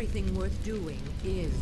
everything worth doing is.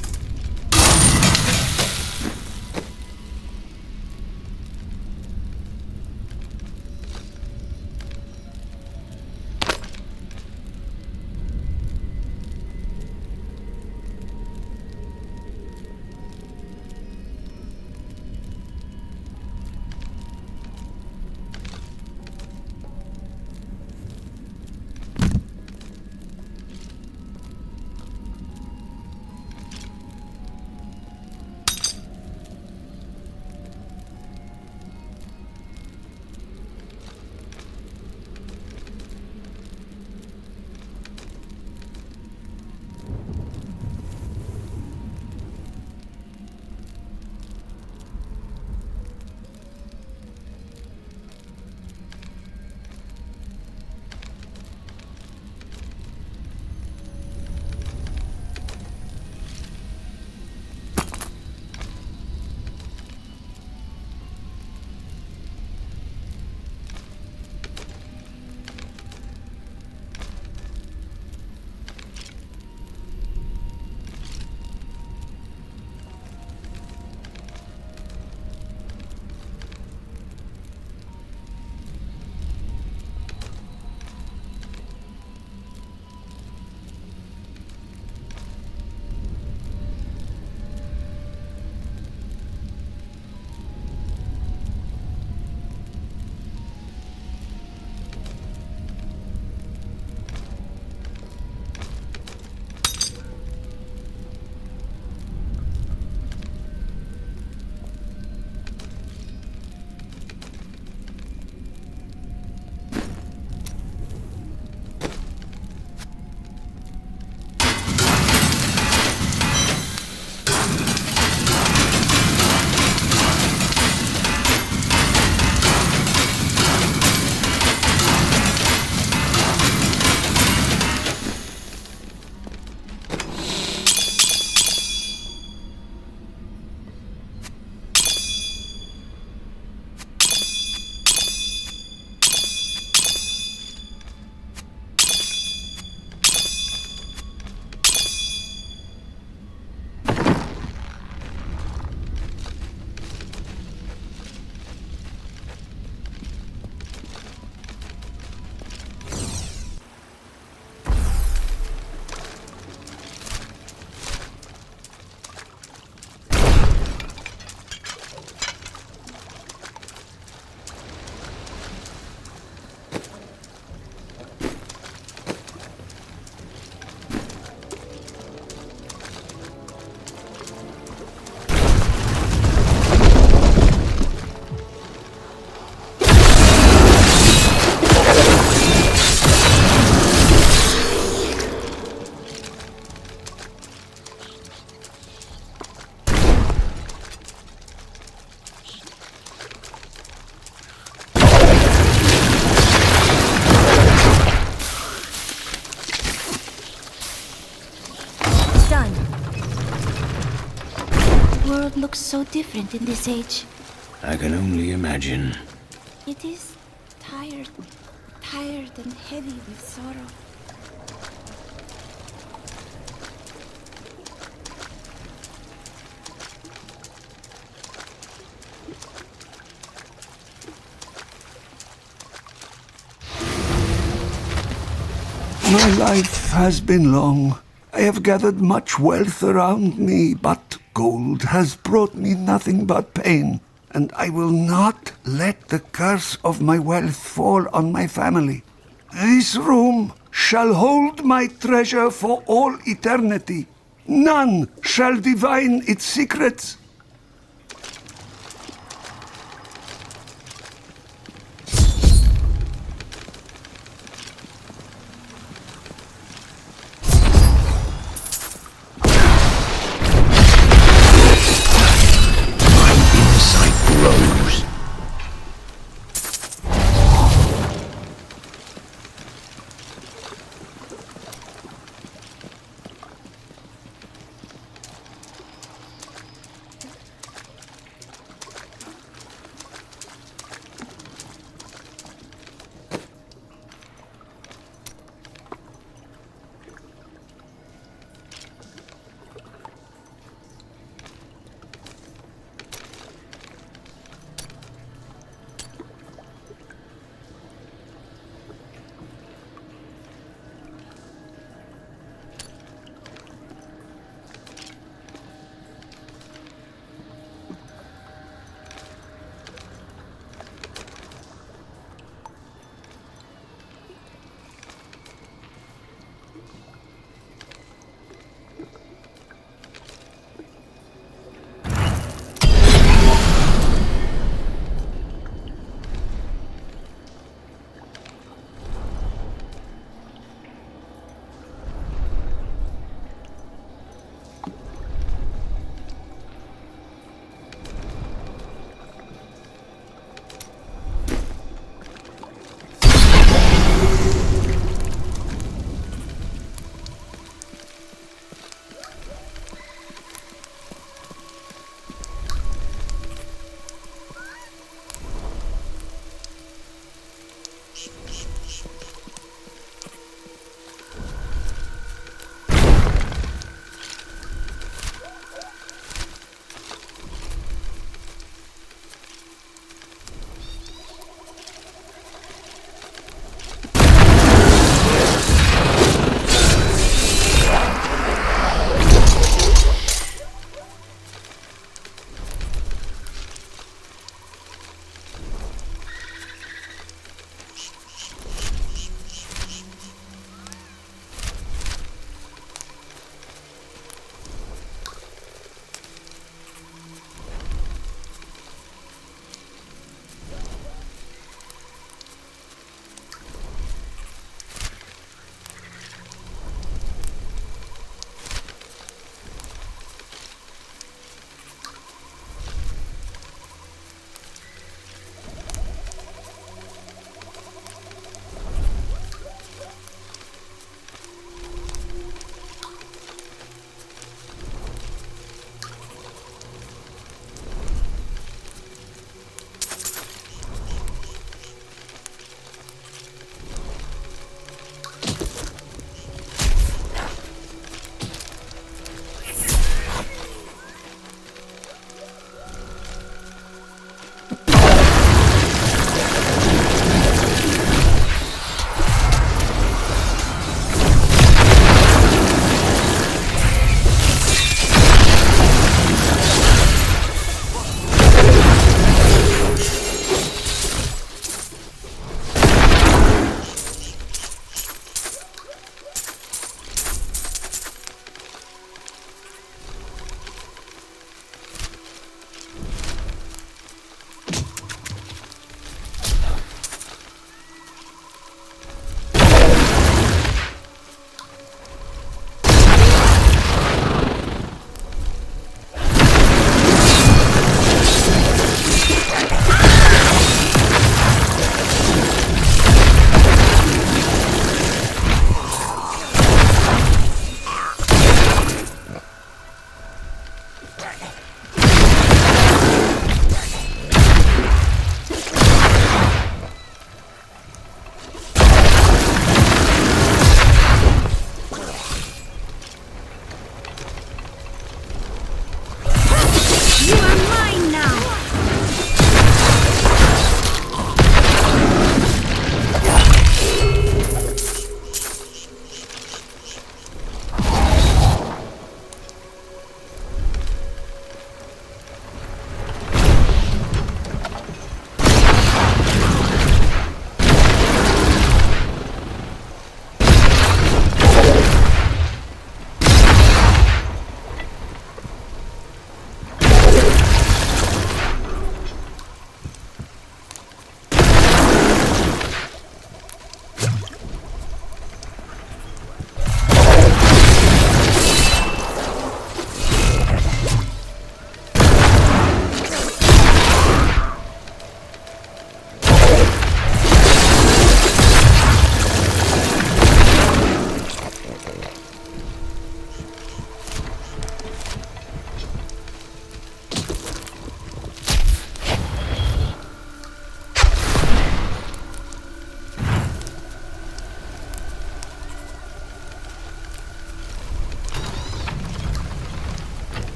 Looks so different in this age. I can only imagine. It is tired and heavy with sorrow. My life has been long. I have gathered much wealth around me, but gold has brought me nothing but pain, and I will not let the curse of my wealth fall on my family. This room shall hold my treasure for all eternity. None shall divine its secrets.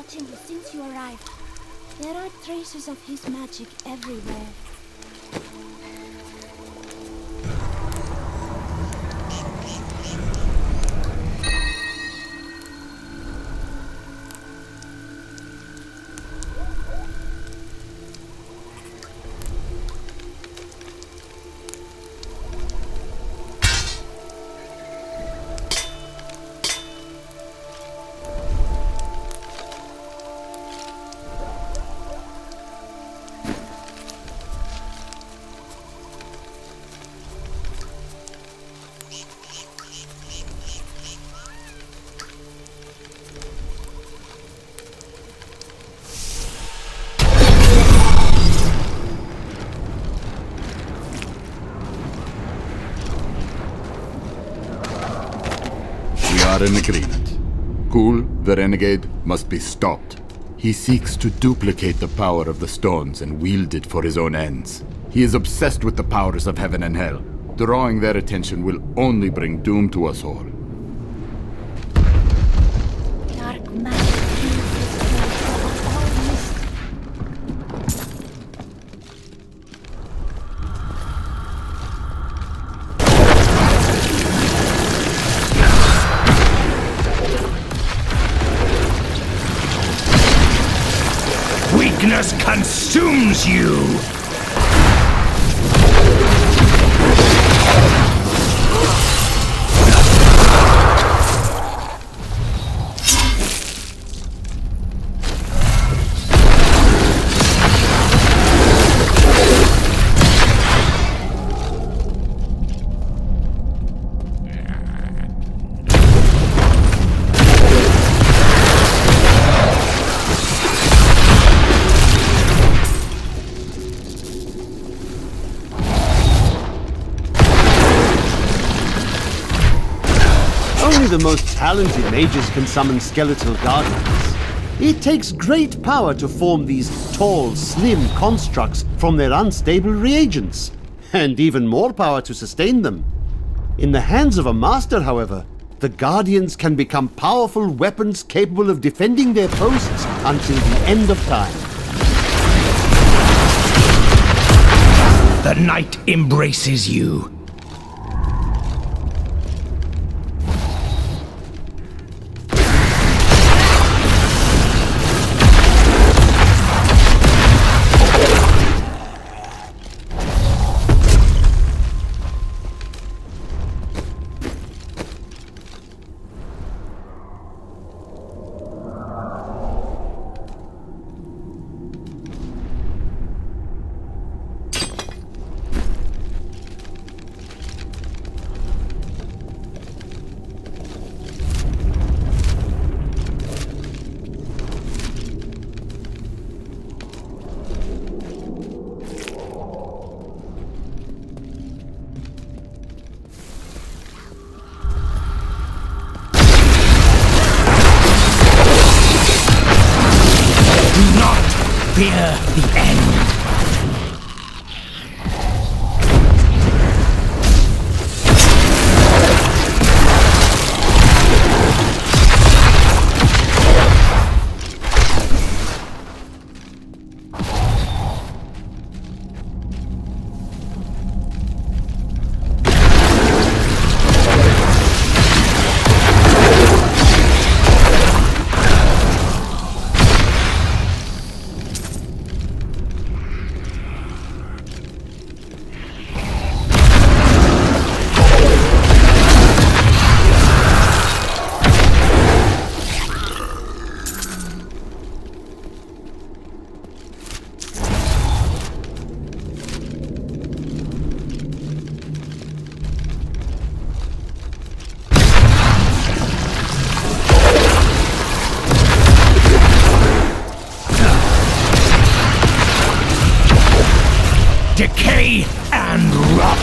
watching you since you arrived. There are traces of his magic everywhere. We are in agreement. Ghoul, the renegade, must be stopped. He seeks to duplicate the power of the stones and wield it for his own ends. He is obsessed with the powers of heaven and hell. Drawing their attention will only bring doom to us all. Dark magic fills this world of all mist. Weakness consumes you! Only the most talented mages can summon skeletal guardians. It takes great power to form these tall, slim constructs from their unstable reagents, and even more power to sustain them. In the hands of a master, however, the guardians can become powerful weapons capable of defending their posts until the end of time. The night embraces you. Fear the end. Decay and rot.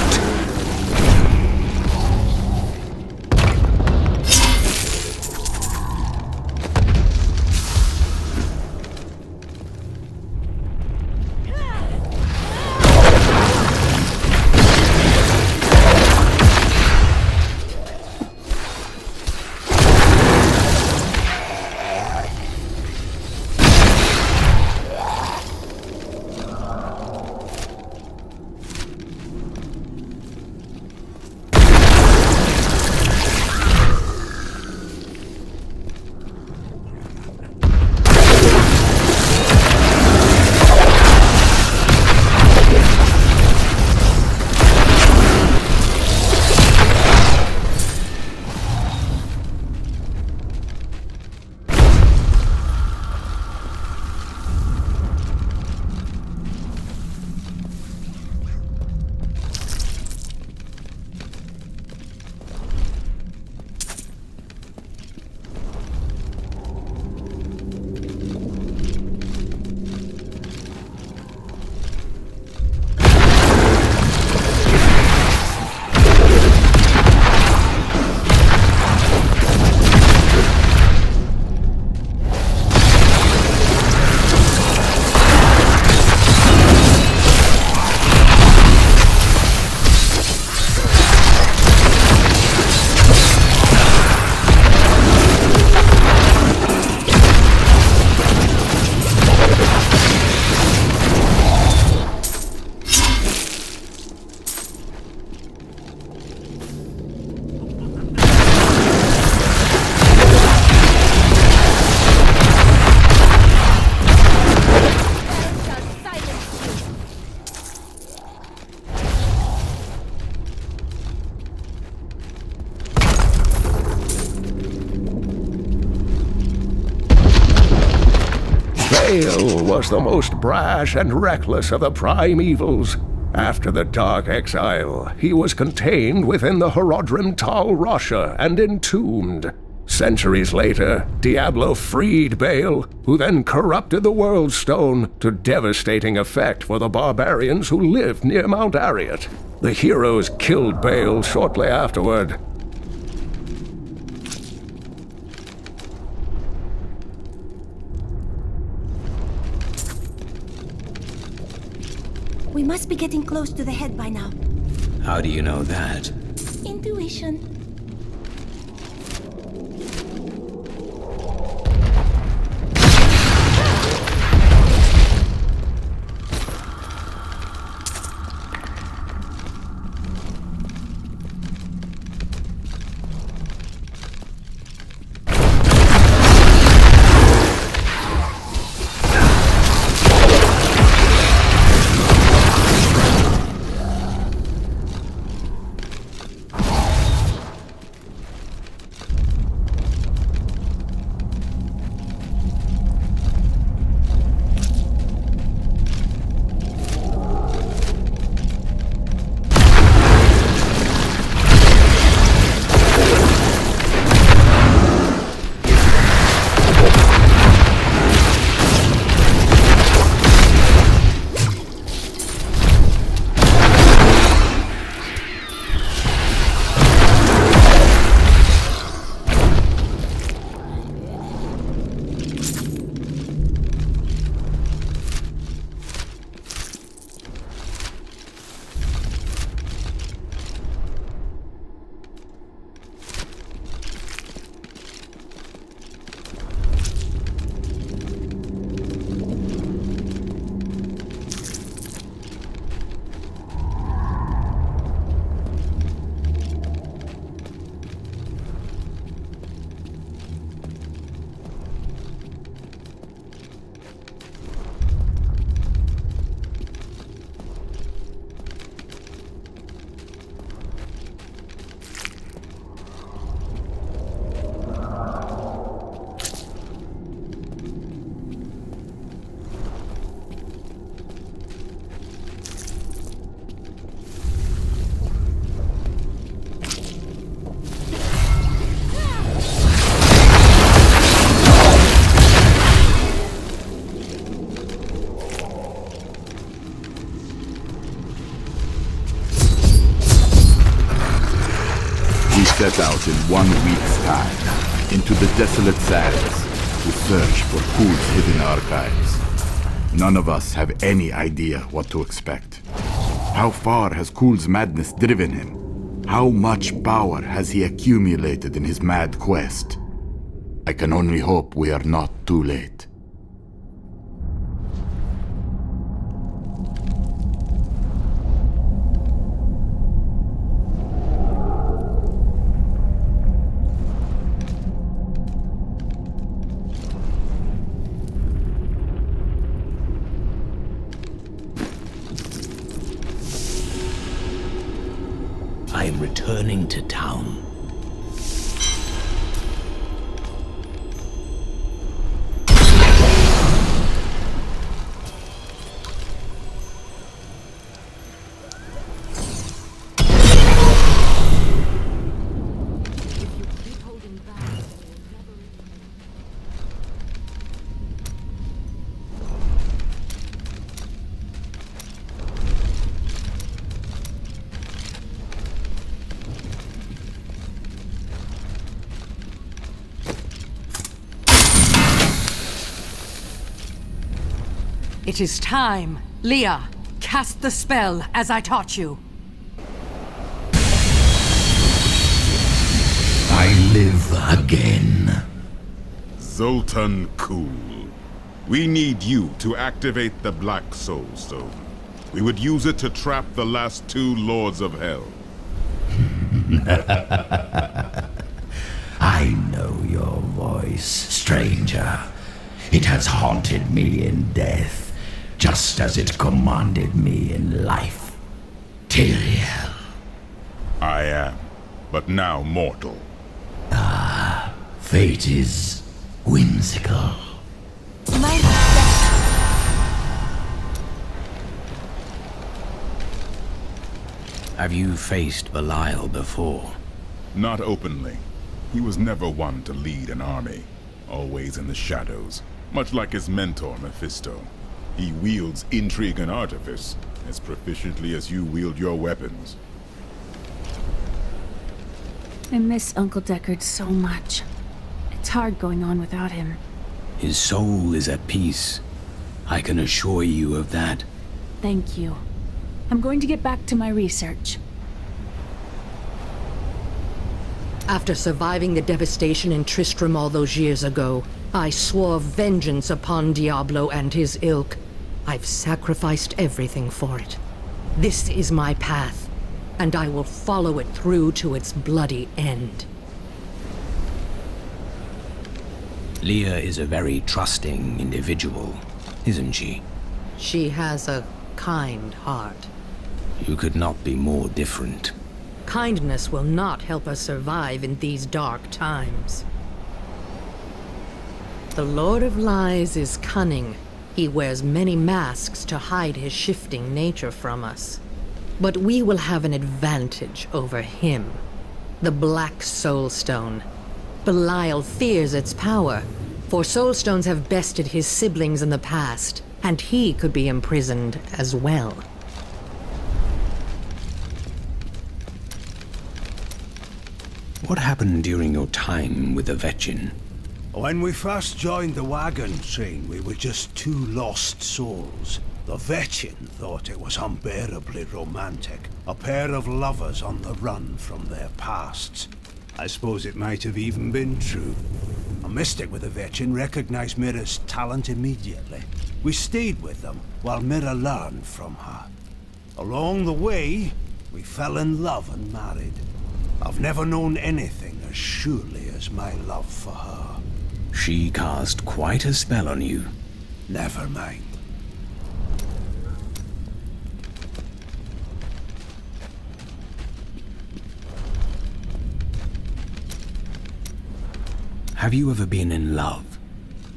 Bale was the most brash and reckless of the prime evils. After the Dark Exile, he was contained within the Horodrim Tal Rasha and entombed. Centuries later, Diablo freed Bale, who then corrupted the World Stone to devastating effect for the barbarians who lived near Mount Ariat. The heroes killed Bale shortly afterward. We must be getting close to the head by now. How do you know that? Intuition. Set out in 1 week's time into the desolate sands to search for Kul's hidden archives. None of us have any idea what to expect. How far has Kul's madness driven him? How much power has he accumulated in his mad quest? I can only hope we are not too late. I am returning to town. It is time. Leah, cast the spell as I taught you. I live again. Zoltan Kul. We need you to activate the Black Soul Stone. We would use it to trap the last 2 Lords of Hell. I know your voice, stranger. It has haunted me in death, just as it commanded me in life. Tyrael. I am, but now mortal. Fate is whimsical. My Have you faced Belial before? Not openly. He was never one to lead an army, always in the shadows, much like his mentor, Mephisto. He wields intrigue and artifice as proficiently as you wield your weapons. I miss Uncle Deckard so much. It's hard going on without him. His soul is at peace. I can assure you of that. Thank you. I'm going to get back to my research. After surviving the devastation in Tristram all those years ago, I swore vengeance upon Diablo and his ilk. I've sacrificed everything for it. This is my path, and I will follow it through to its bloody end. Leah is a very trusting individual, isn't she? She has a kind heart. You could not be more different. Kindness will not help us survive in these dark times. The Lord of Lies is cunning. He wears many masks to hide his shifting nature from us. But we will have an advantage over him. The Black Soul Stone. Belial fears its power, for Soulstones have bested his siblings in the past, and he could be imprisoned as well. What happened during your time with the Vetchin? When we first joined the wagon train, we were just two lost souls. The Vetchin thought it was unbearably romantic. A pair of lovers on the run from their pasts. I suppose it might have even been true. A mystic with the Vetchin recognized Mira's talent immediately. We stayed with them while Mira learned from her. Along the way, we fell in love and married. I've never known anything as surely as my love for her. She cast quite a spell on you. Never mind. Have you ever been in love?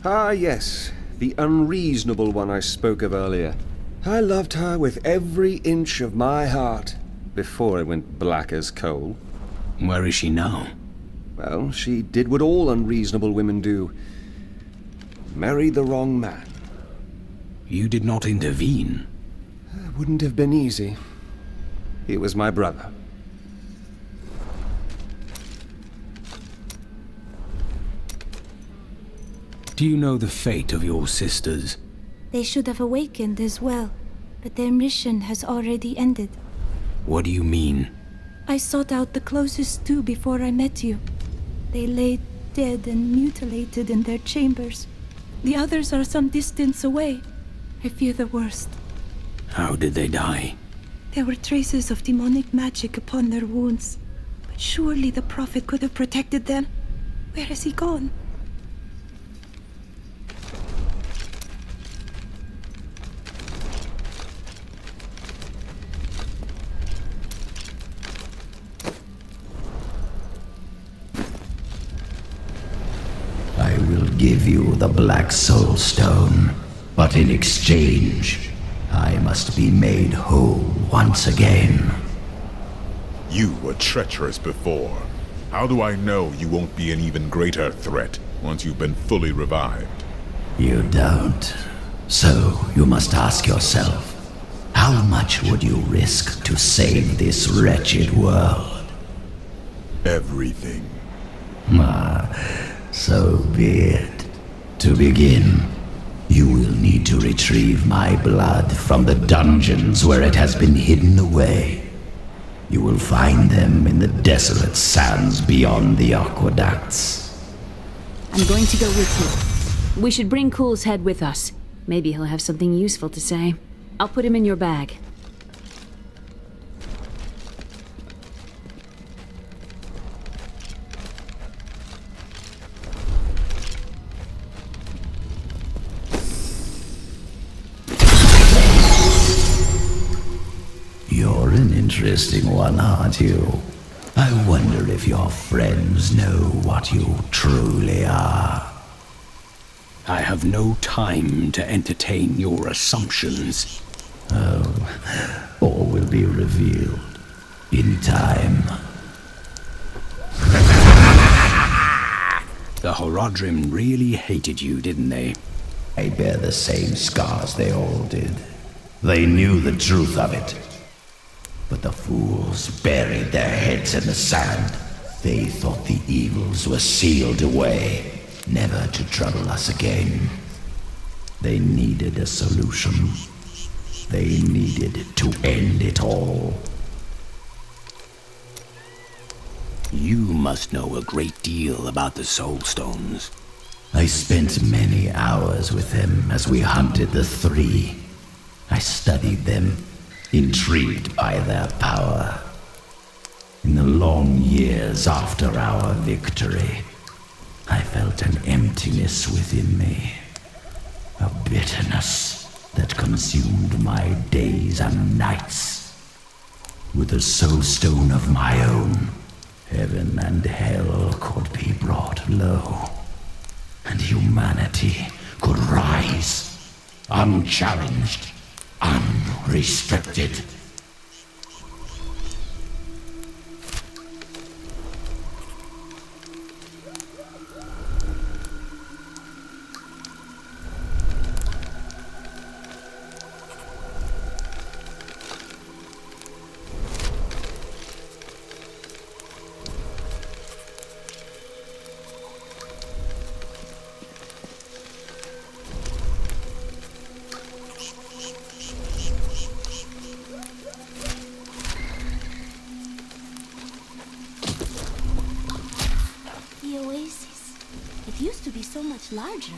Ah, yes. The unreasonable one I spoke of earlier. I loved her with every inch of my heart before it went black as coal. Where is she now? Well, she did what all unreasonable women do. Married the wrong man. You did not intervene. It wouldn't have been easy. He was my brother. Do you know the fate of your sisters? They should have awakened as well, but their mission has already ended. What do you mean? I sought out the closest two before I met you. They lay dead and mutilated in their chambers. The others are some distance away. I fear the worst. How did they die? There were traces of demonic magic upon their wounds. But surely the Prophet could have protected them. Where has he gone? I will give you the Black Soul Stone, but in exchange, I must be made whole once again. You were treacherous before. How do I know you won't be an even greater threat once you've been fully revived? You don't. So you must ask yourself, how much would you risk to save this wretched world? Everything. So be it. To begin, you will need to retrieve my blood from the dungeons where it has been hidden away. You will find them in the desolate sands beyond the aqueducts. I'm going to go with you. We should bring Cool's head with us. Maybe he'll have something useful to say. I'll put him in your bag. You're an interesting one, aren't you? I wonder if your friends know what you truly are. I have no time to entertain your assumptions. Oh, all will be revealed. In time. The Horodrim really hated you, didn't they? I bear the same scars they all did. They knew the truth of it. But the fools buried their heads in the sand. They thought the evils were sealed away, never to trouble us again. They needed a solution. They needed to end it all. You must know a great deal about the Soul Stones. I spent many hours with them as we hunted the three. I studied them, intrigued by their power. In the long years after our victory, I felt an emptiness within me, a bitterness that consumed my days and nights. With a soul stone of my own, heaven and hell could be brought low, and humanity could rise, unchallenged, unrestricted. The oasis. It used to be so much larger.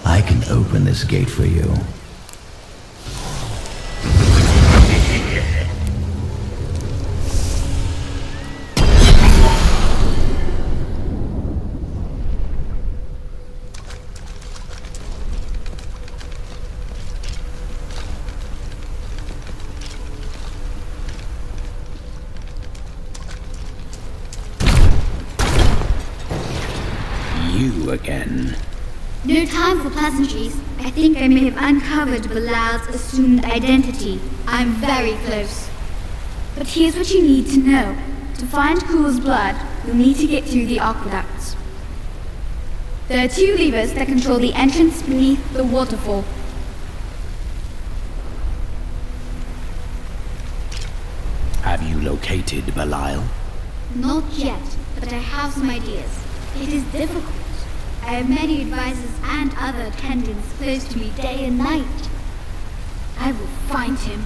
I can open this gate for you. You again. No time for pleasantries. I think I may have uncovered Bilal's assumed identity. I'm very close. But here's what you need to know. To find Kul's blood, you'll need to get through the aqueducts. There are two levers that control the entrance beneath the waterfall. Have you located Belial? Not yet, but I have some ideas. It is difficult. I have many advisors and other attendants close to me day and night. I will find him.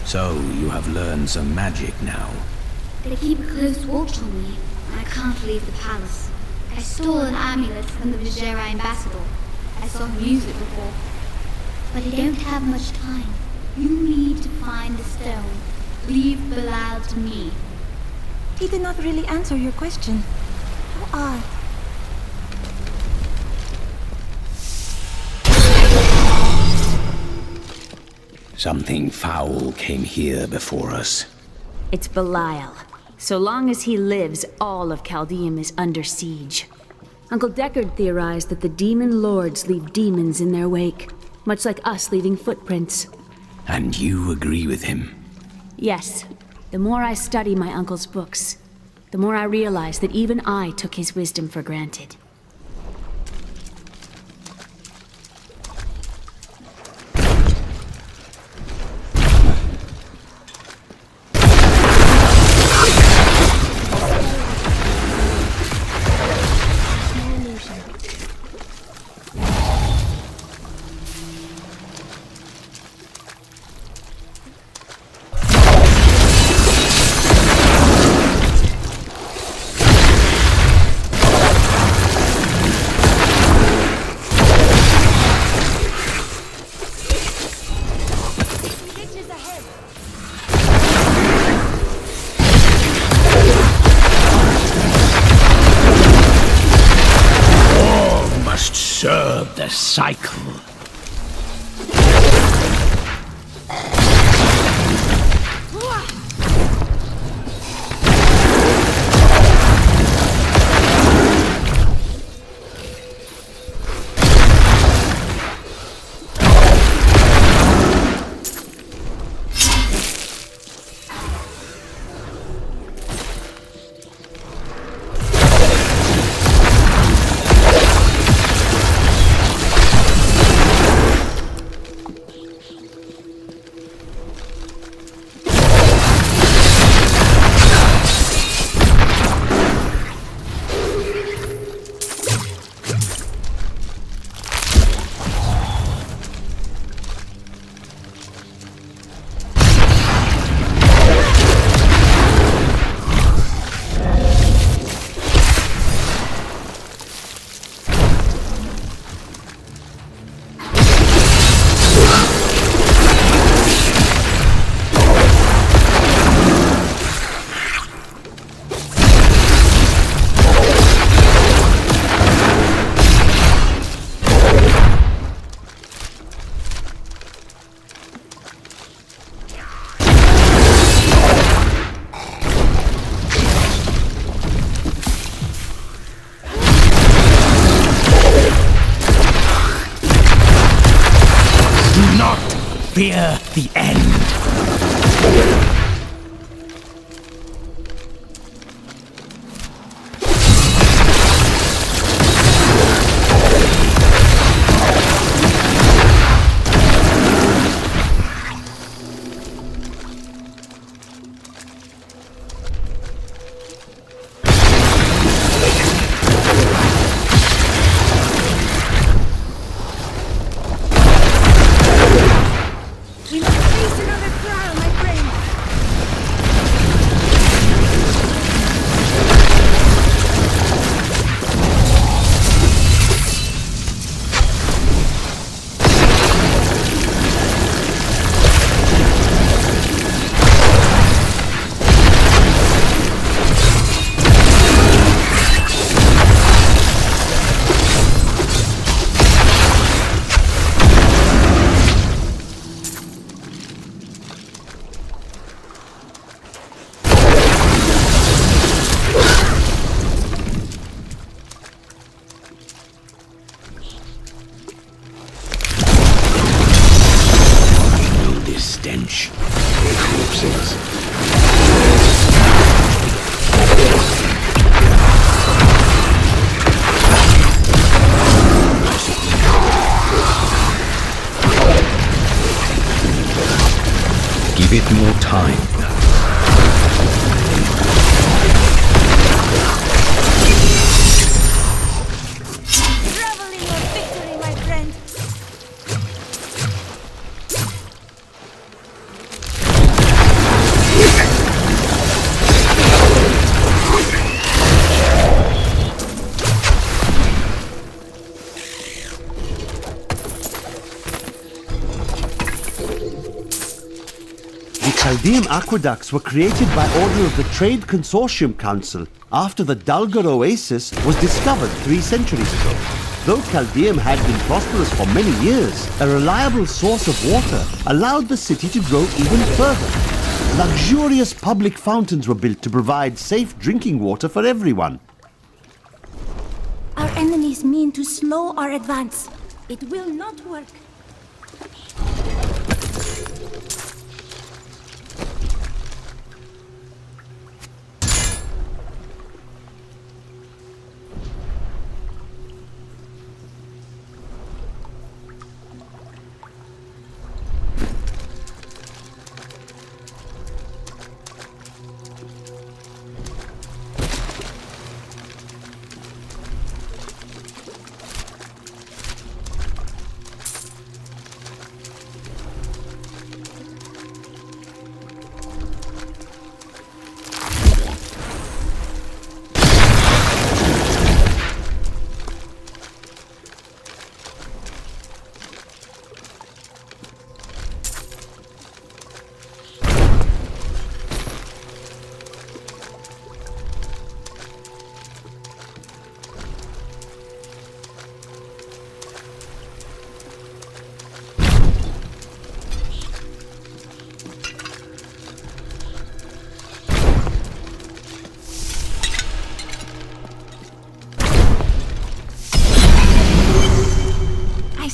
So you have learned some magic now. They keep a close watch on me, and I can't leave the palace. I stole an amulet from the Vajera ambassador. I saw him use it before. But I don't have much time. You need to find the stone. Leave Bilal to me. He did not really answer your question. How odd. Something foul came here before us. It's Belial. So long as he lives, all of Chaldeum is under siege. Uncle Deckard theorized that the demon lords leave demons in their wake, much like us leaving footprints. And you agree with him? Yes. The more I study my uncle's books, the more I realize that even I took his wisdom for granted. Observe the cycle. Fear the end. Stench. Corpses. Give it more time. Revel in your victory, my friend. Chaldean aqueducts were created by order of the Trade Consortium Council after the Dulgar Oasis was discovered 3 centuries ago. Though Chaldeum had been prosperous for many years, a reliable source of water allowed the city to grow even further. Luxurious public fountains were built to provide safe drinking water for everyone. Our enemies mean to slow our advance. It will not work.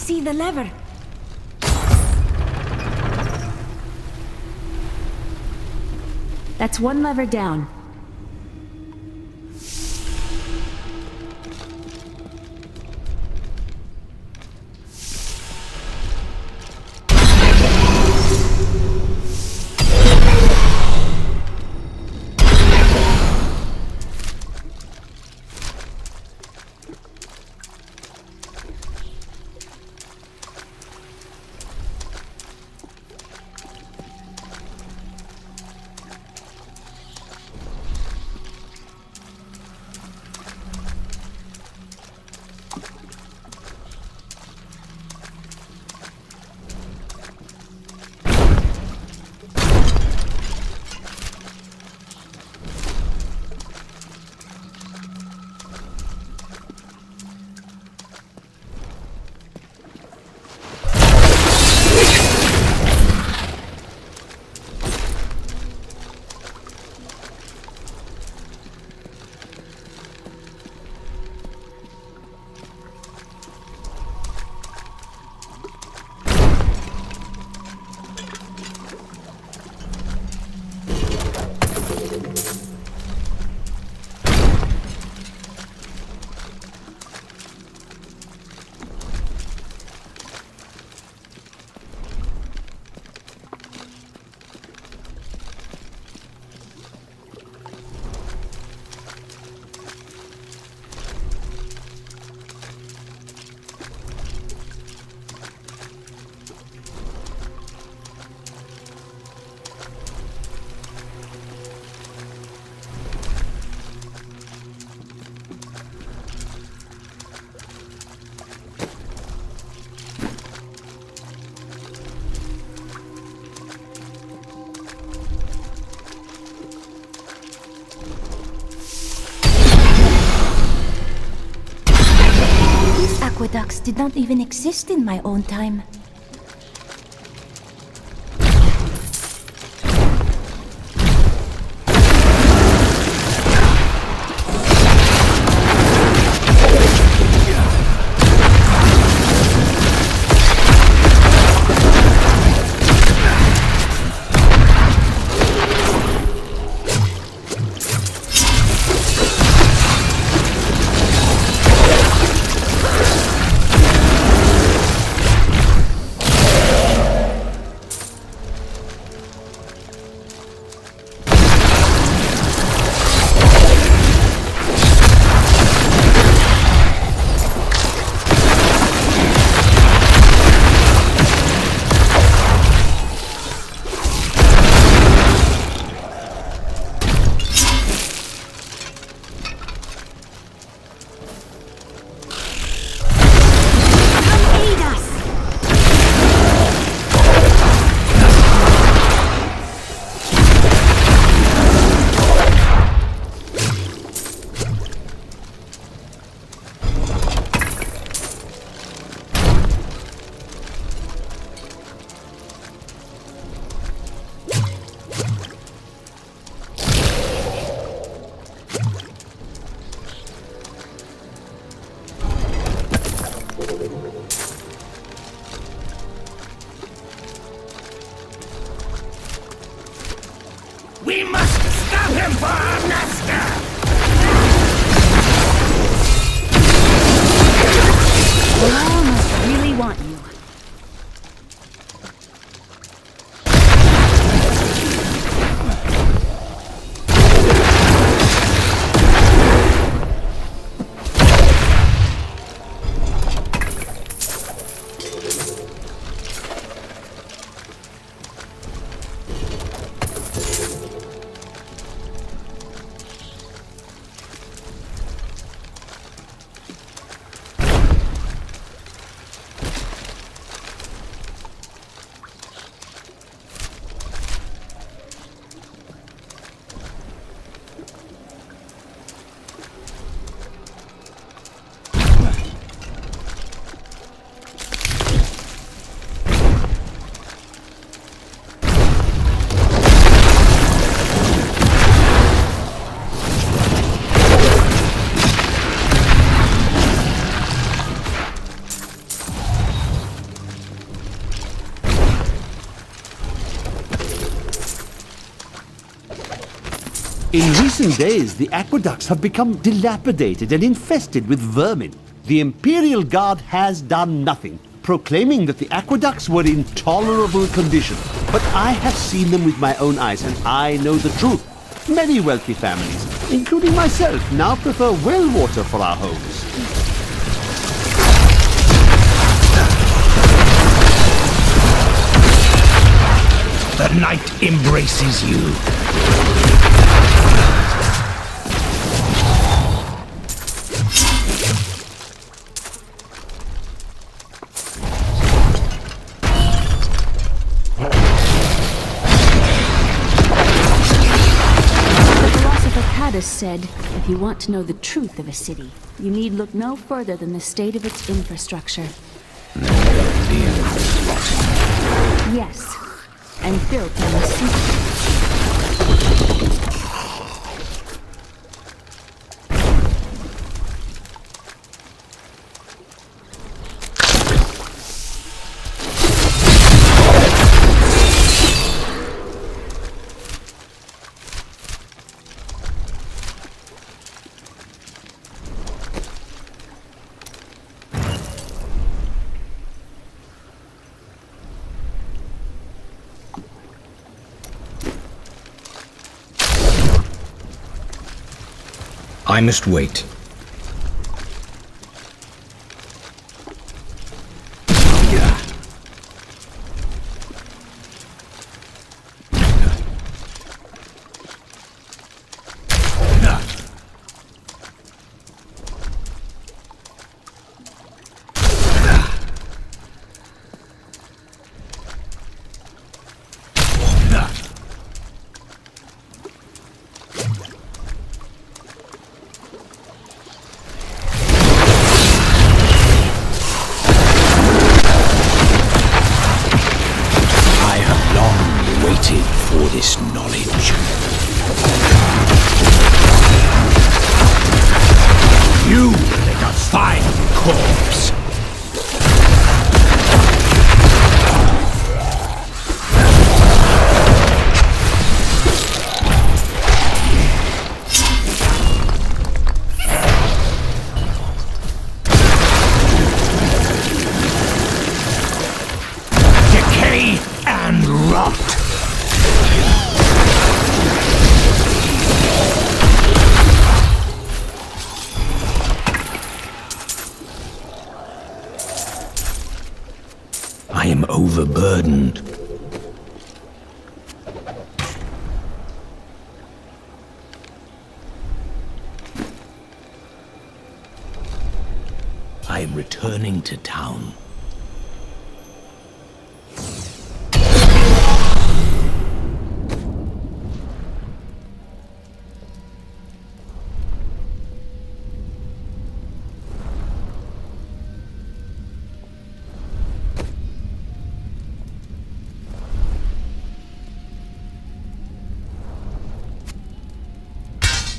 see the lever. That's one lever down. Aqueducts did not even exist in my own time. recent days, the aqueducts have become dilapidated and infested with vermin. The Imperial Guard has done nothing, proclaiming that the aqueducts were in tolerable condition. But I have seen them with my own eyes, and I know the truth. Many wealthy families, including myself, now prefer well water for our homes. The night embraces you. Said, if you want to know the truth of a city, you need look no further than the state of its infrastructure. Yes, and built on the sea. I must wait. For this knowledge. You like a fine corpse. Decay and rot. I am overburdened. I am returning to town.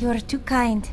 You're too kind.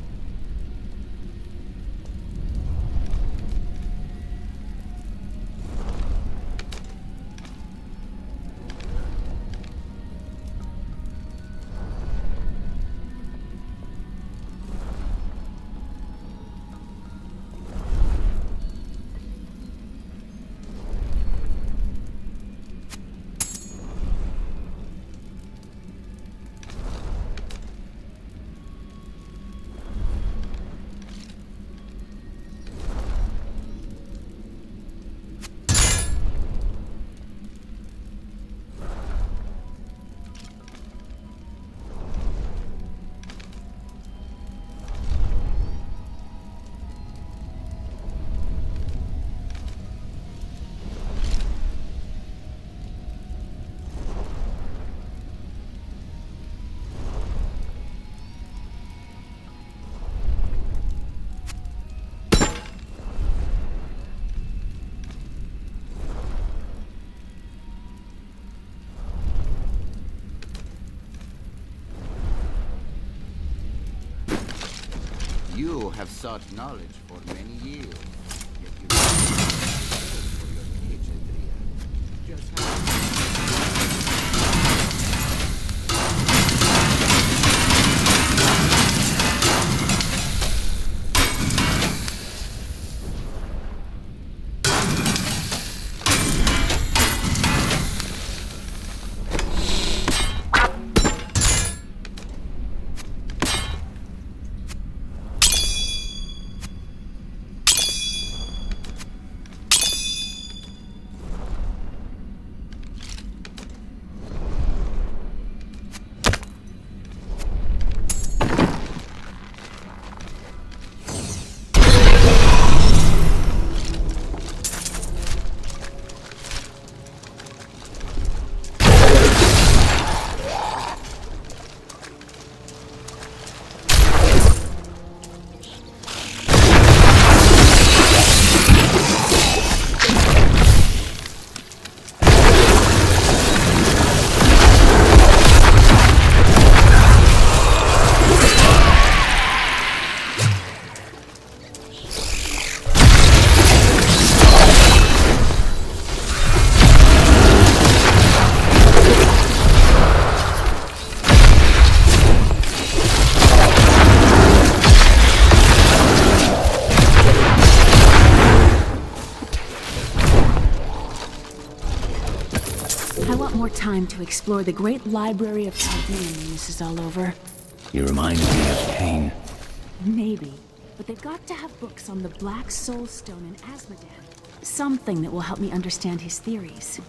You have sought knowledge for many years, yet you don't for your age, Adria. Just how more time to explore the great library of Chaldean when this is all over. You remind me of Cain. Maybe. But they've got to have books on the Black Soul Stone in Asmodan. Something that will help me understand his theories.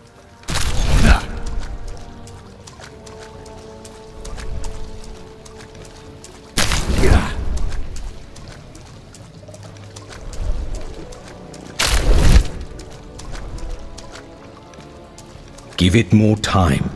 Give it more time.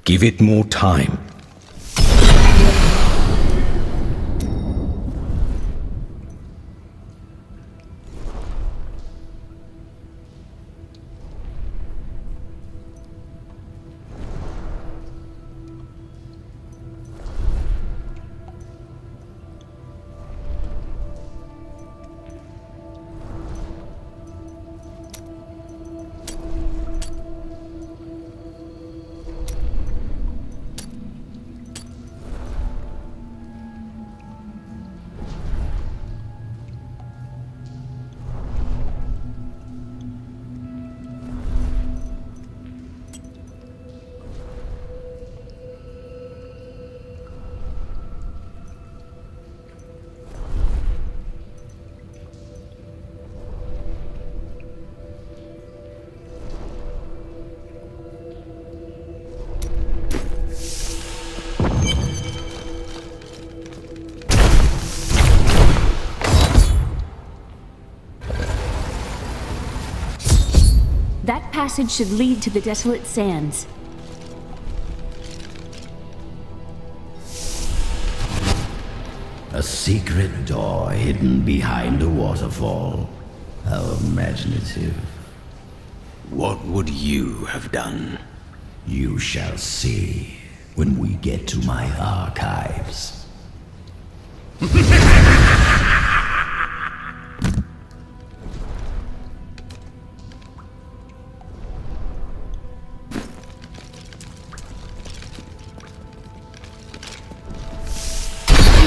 Give it more time. That passage should lead to the Desolate Sands. A secret door hidden behind a waterfall. How imaginative. What would you have done? You shall see when we get to my archives.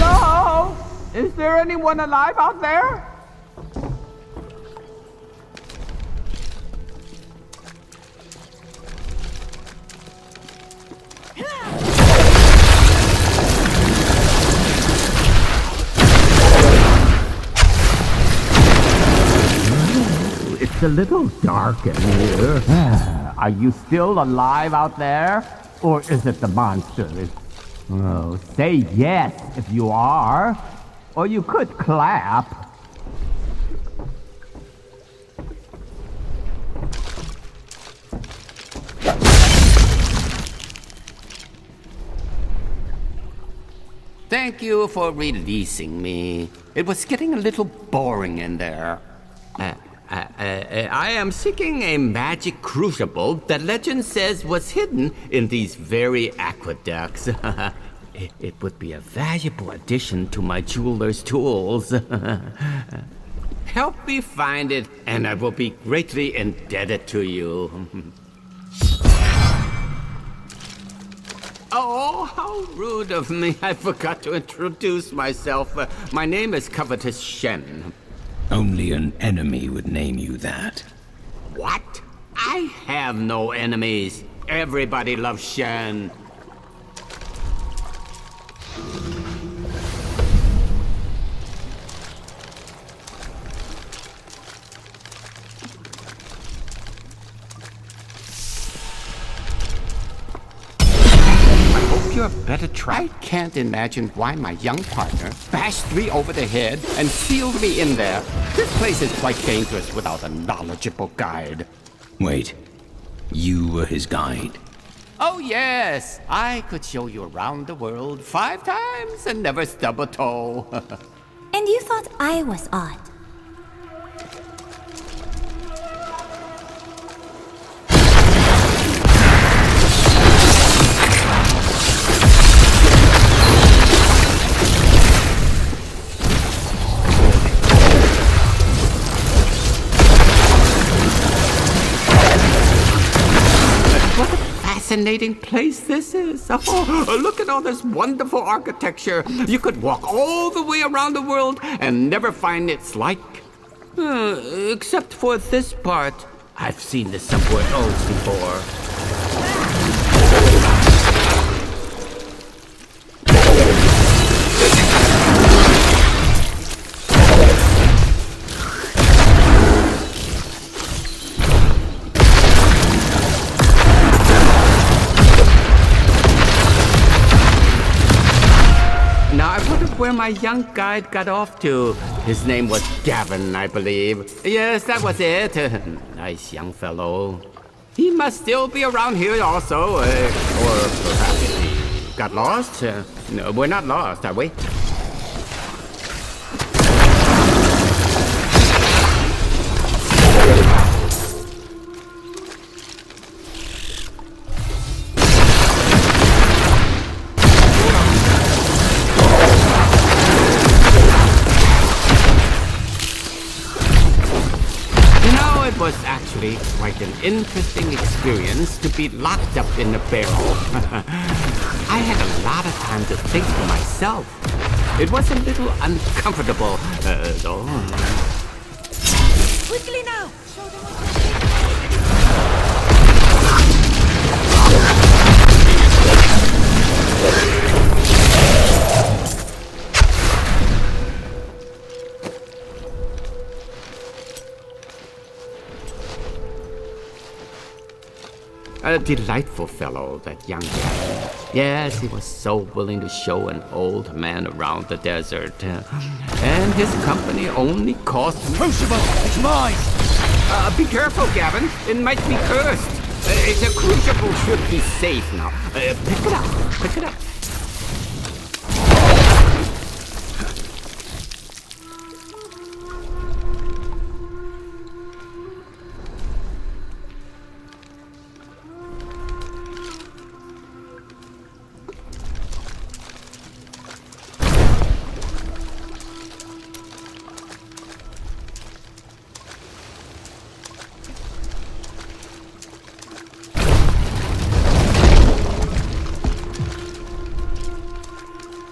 Hello? Is there anyone alive out there? It's a little dark in here. Are you still alive out there? Or is it the monsters? Oh, say yes if you are. Or you could clap. Thank you for releasing me. It was getting a little boring in there. I am seeking a magic crucible that legend says was hidden in these very aqueducts. It would be a valuable addition to my jeweler's tools. Help me find it, and I will be greatly indebted to you. Oh, how rude of me. I forgot to introduce myself. My name is Covetous Shen. Only an enemy would name you that. What? I have no enemies. Everybody loves Shen. You're better try. I can't imagine why my young partner bashed me over the head and sealed me in there. This place is quite dangerous without a knowledgeable guide. Wait, you were his guide? Oh yes, I could show you around the world 5 times and never stub a toe. And you thought I was odd. fascinating place this is. Oh, look at all this wonderful architecture. You could walk all the way around the world and never find its like. Except for this part. I've seen this somewhere else before. Now, I wonder where my young guide got off to. His name was Gavin, I believe. Yes, that was it. Nice young fellow. He must still be around here also. Or perhaps he got lost. No, we're not lost, are we? It was actually quite an interesting experience to be locked up in a barrel. I had a lot of time to think for myself. It was a little uncomfortable, though. Quickly now! Show them A delightful fellow, that young guy. Yes, he was so willing to show an old man around the desert. And his company only cost him... Crucible! It's mine! Be careful, Gavin. It might be cursed. The crucible should be safe now. Pick it up. Pick it up.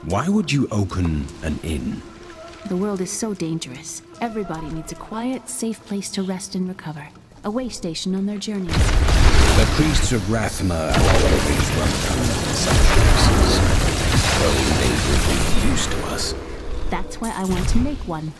Why would you open an inn? The world is so dangerous. Everybody needs a quiet, safe place to rest and recover. A way station on their journeys. The priests of Rathma have always welcomed such places, though they would be used to us. That's why I want to make one.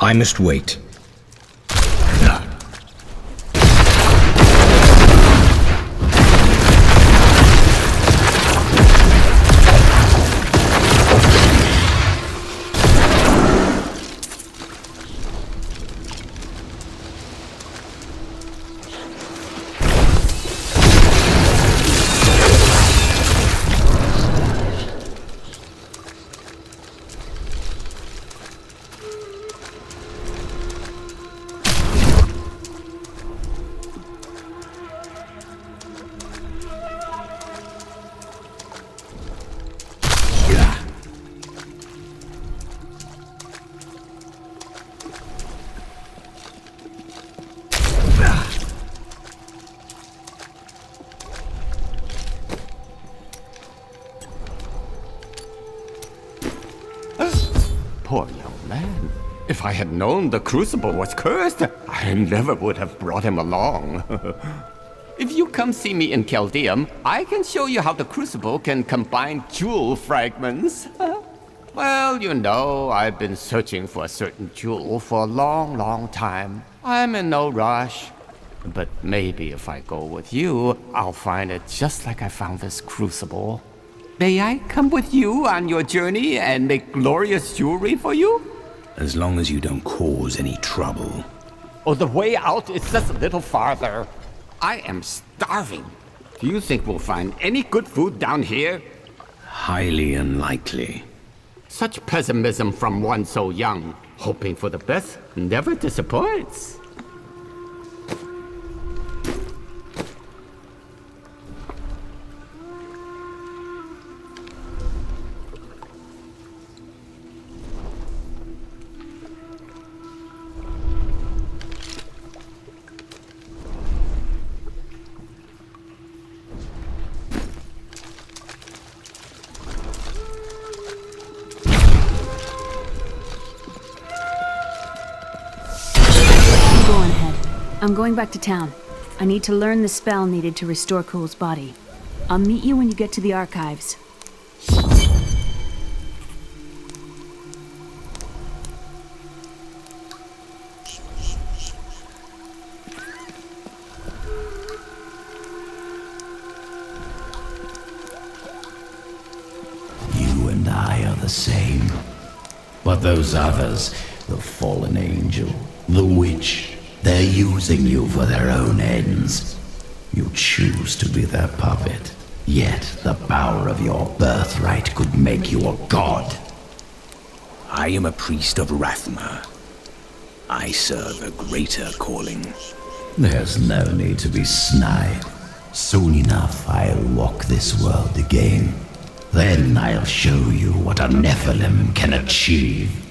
I must wait. If I had known the crucible was cursed, I never would have brought him along. If you come see me in Chaldeum, I can show you how the crucible can combine jewel fragments. Well, you know, I've been searching for a certain jewel for a long, long time. I'm in no rush. But maybe if I go with you, I'll find it just like I found this crucible. May I come with you on your journey and make glorious jewelry for you? As long as you don't cause any trouble. Oh, the way out is just a little farther. I am starving. Do you think we'll find any good food down here? Highly unlikely. Such pessimism from one so young. Hoping for the best never disappoints. I'm going back to town. I need to learn the spell needed to restore Cool's body. I'll meet you when you get to the archives. You and I are the same. But those others, the fallen angel, the witch, they're using you for their own ends. You choose to be their puppet, yet the power of your birthright could make you a god. I am a priest of Rathma. I serve a greater calling. There's no need to be snide. Soon enough, I'll walk this world again. Then I'll show you what a Nephilim can achieve.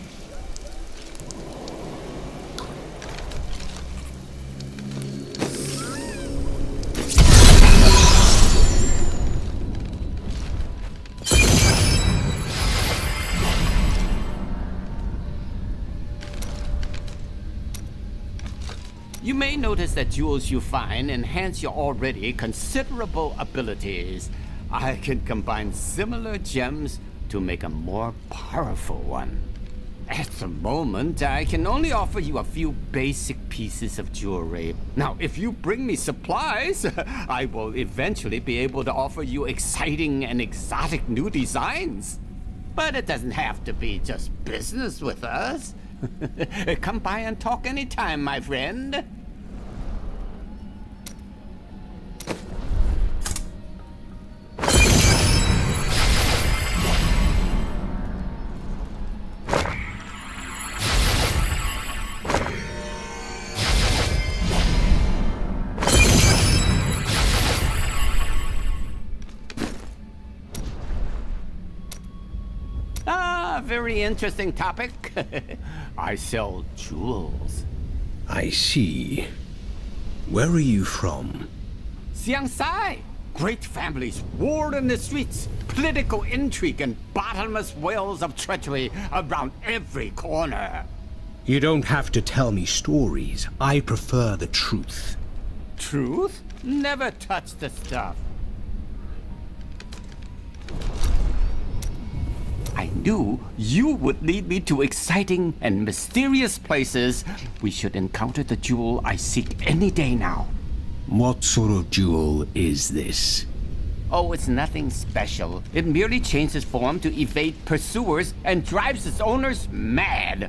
You may notice that jewels you find enhance your already considerable abilities. I can combine similar gems to make a more powerful one. At the moment, I can only offer you a few basic pieces of jewelry. Now, if you bring me supplies, I will eventually be able to offer you exciting and exotic new designs. But it doesn't have to be just business with us. Come by and talk anytime, my friend. Very interesting topic. I sell jewels. I see. Where are you from? Xiangsai. Great families, war in the streets, political intrigue, and bottomless wells of treachery around every corner. You don't have to tell me stories. I prefer the truth. Truth? Never touch the stuff. I knew you would lead me to exciting and mysterious places. We should encounter the jewel I seek any day now. What sort of jewel is this? Oh, it's nothing special. It merely changes form to evade pursuers and drives its owners mad.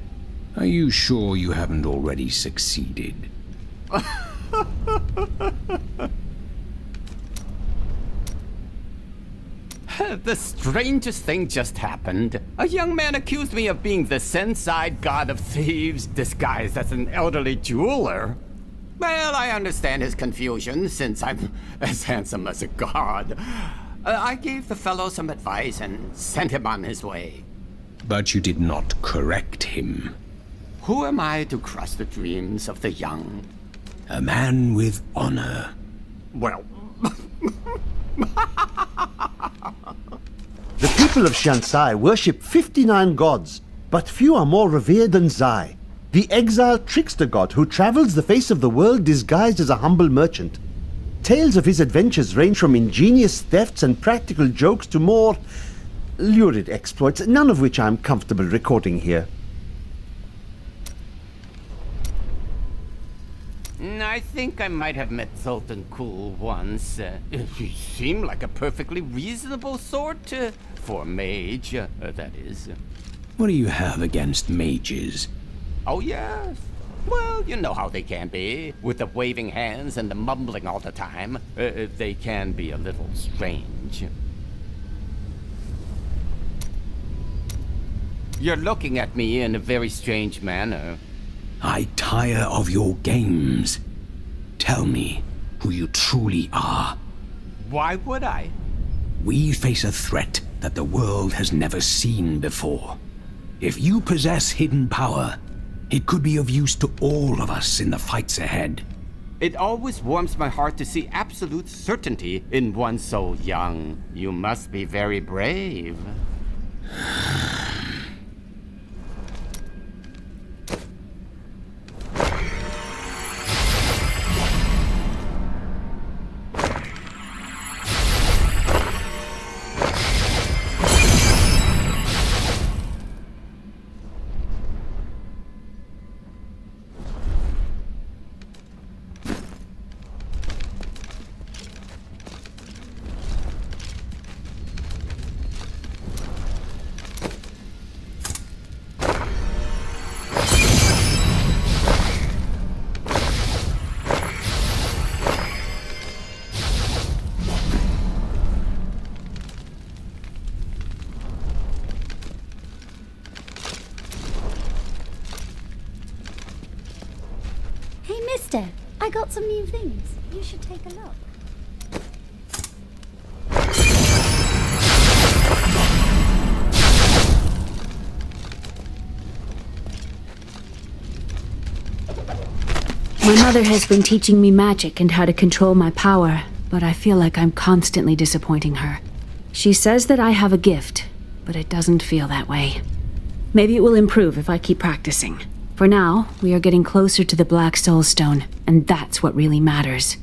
Are you sure you haven't already succeeded? The strangest thing just happened. A young man accused me of being the Senside god of thieves, disguised as an elderly jeweler. Well, I understand his confusion, since I'm as handsome as a god. I gave the fellow some advice and sent him on his way. But you did not correct him. Who am I to crush the dreams of the young? A man with honor. Well... The people of Shansai worship 59 gods, but few are more revered than Zai. the exiled trickster god who travels the face of the world disguised as a humble merchant. Tales of his adventures range from ingenious thefts and practical jokes to more lurid exploits, none of which I'm comfortable recording here. I think I might have met Zoltan Kul once. He seemed like a perfectly reasonable sort, for a mage, that is. What do you have against mages? Oh, yes. Well, you know how they can be, with the waving hands and the mumbling all the time. They can be a little strange. You're looking at me in a very strange manner. I tire of your games. Tell me who you truly are. Why would I? We face a threat that the world has never seen before. If you possess hidden power, it could be of use to all of us in the fights ahead. It always warms my heart to see absolute certainty in one so young. You must be very brave. Hey, mister, I got some new things. You should take a look. My mother has been teaching me magic and how to control my power, but I feel like I'm constantly disappointing her. She says that I have a gift, but it doesn't feel that way. Maybe it will improve if I keep practicing. For now, we are getting closer to the Black Soul Stone, and that's what really matters.